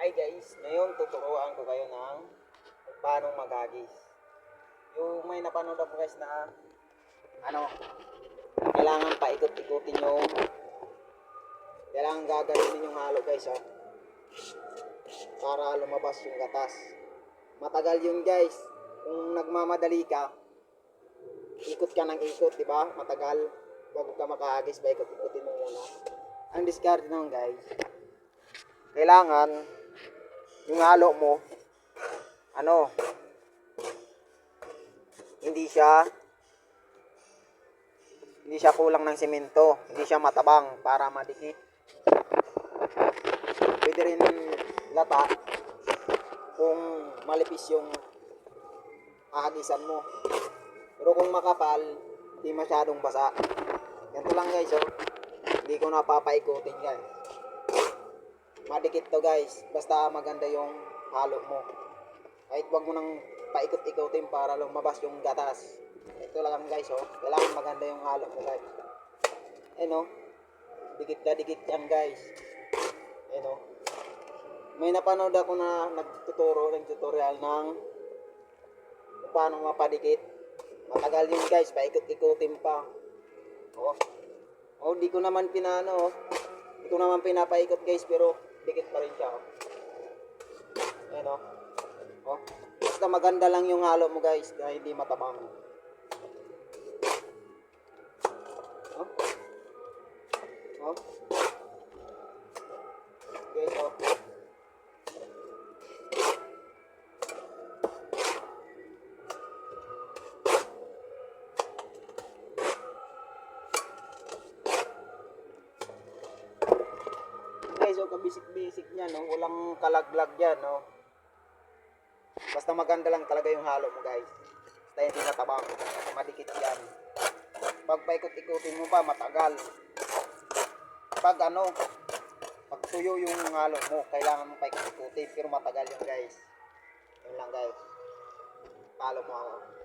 Hi guys, ngayon tuturuan ko kayo ng paano maghagis. Yung may napanood ako guys na kailangan paikot-ikutin yung kailangan gagawin yung halo guys para lumabas yung gatas. Matagal yun guys. Kung nagmamadali ka, ikot ka ng ikot, di ba? Matagal bago ka makahagis, ba ikot-ikutin mo muna. Ang discard naman guys, kailangan yung halo mo hindi siya kulang ng semento, hindi siya matabang para madikit. Pwede rin lata kung malipis yung hahagisan mo, pero kung makapal hindi masyadong basa. Ganito lang guys, hindi ko napapaikutin guys, madikit to guys, basta maganda yung halo mo. Kahit wag mo nang paikot-ikutin para lumabas yung gatas. Ito lang guys, kailangan maganda yung halo mo guys. Dikit na dikit yan guys. May napanood ako na ng tutorial ng kung paano mapadikit. Matagal yun guys, paikot-ikutin pa. Di ko naman hindi ko naman pinapaikot guys, pero dikit pa rin siya. Basta maganda lang yung halo mo guys, dahil hindi matabang. Okay, kabisik-bisik niya, walang kalaglag yan, Basta maganda lang talaga yung halo mo guys. Basta hindi matabang, madikit yan. Pag paikot-ikutin mo pa, matagal. Pag pag tuyo yung halo mo, kailangan mo paikot-ikutin, pero matagal yun guys. Yun lang guys. Follow mo ako.